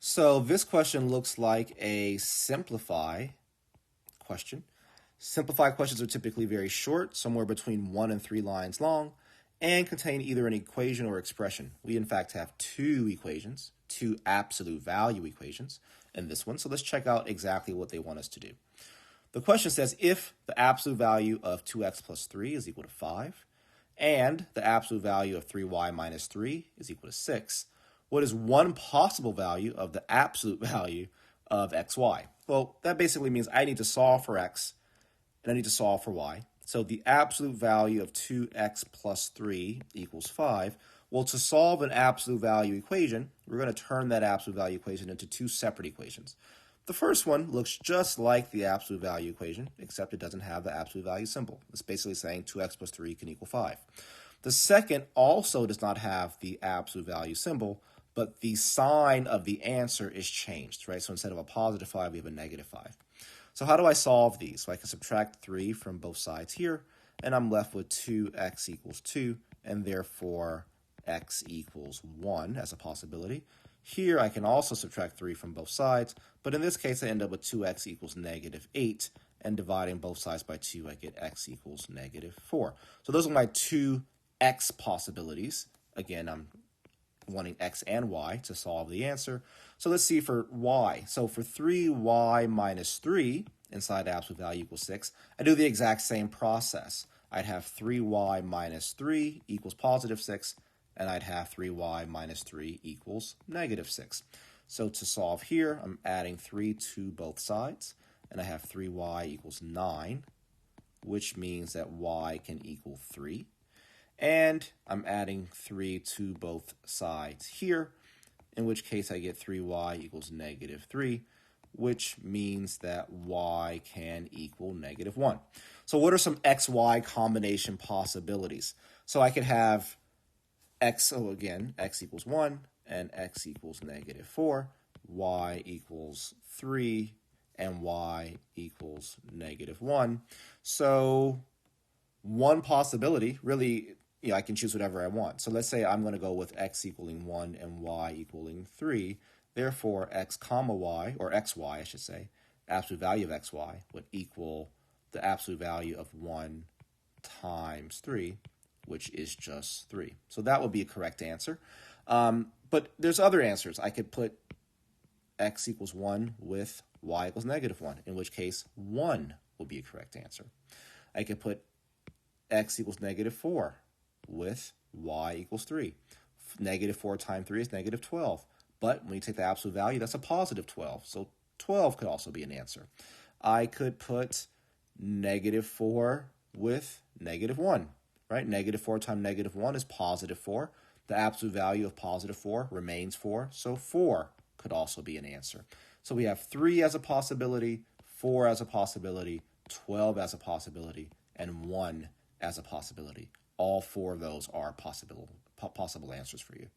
So this question looks like a simplify question. Simplified questions are typically very short, somewhere between 1 and 3 lines long, and contain either an equation or expression. We in fact have two equations, two absolute value equations in this one. So let's check out exactly what they want us to do. The question says if the absolute value of 2x plus 3 is equal to 5, and the absolute value of 3y minus 3 is equal to 6, what is one possible value of the absolute value of xy? Well, that basically means I need to solve for x and I need to solve for y. So the absolute value of 2x plus 3 equals 5. Well, to solve an absolute value equation, we're going to turn that absolute value equation into two separate equations. The first one looks just like the absolute value equation, except it doesn't have the absolute value symbol. It's basically saying 2x plus 3 can equal 5. The second also does not have the absolute value symbol, but the sign of the answer is changed, right? So instead of a positive 5, we have a negative 5. So how do I solve these? So I can subtract 3 from both sides here, and I'm left with 2x equals 2, and therefore x equals 1 as a possibility. Here I can also subtract 3 from both sides, but in this case I end up with 2x equals negative 8, and dividing both sides by 2 I get x equals negative 4. So those are my two x possibilities. Again, I'm wanting x and y to solve the answer. So let's see for y. So for 3y minus 3 inside absolute value equals 6, I do the exact same process. I'd have 3y minus 3 equals positive 6, and I'd have 3y minus 3 equals negative 6. So to solve here, I'm adding 3 to both sides, and I have 3y equals 9, which means that y can equal 3. And I'm adding 3 to both sides here, in which case I get 3y equals negative 3, which means that y can equal negative 1. So what are some xy combination possibilities? So I could have x equals 1, and x equals negative 4, y equals 3, and y equals negative 1. So one possibility, really, I can choose whatever I want. So let's say I'm going to go with x equaling 1 and y equaling 3. Therefore, x comma y, or xy I should say, absolute value of xy would equal the absolute value of 1 times 3, which is just 3. So that would be a correct answer. But there's other answers. I could put x equals 1 with y equals negative 1, in which case 1 will be a correct answer. I could put x equals negative 4 with y equals 3. Negative 4 times 3 is negative 12. But when you take the absolute value, that's a positive 12. So 12 could also be an answer. I could put negative 4 with negative 1. Right? Negative 4 times negative 1 is positive 4. The absolute value of positive 4 remains 4. So 4 could also be an answer. So we have 3 as a possibility, 4 as a possibility, 12 as a possibility, and 1 as a possibility. All four of those are possible answers for you.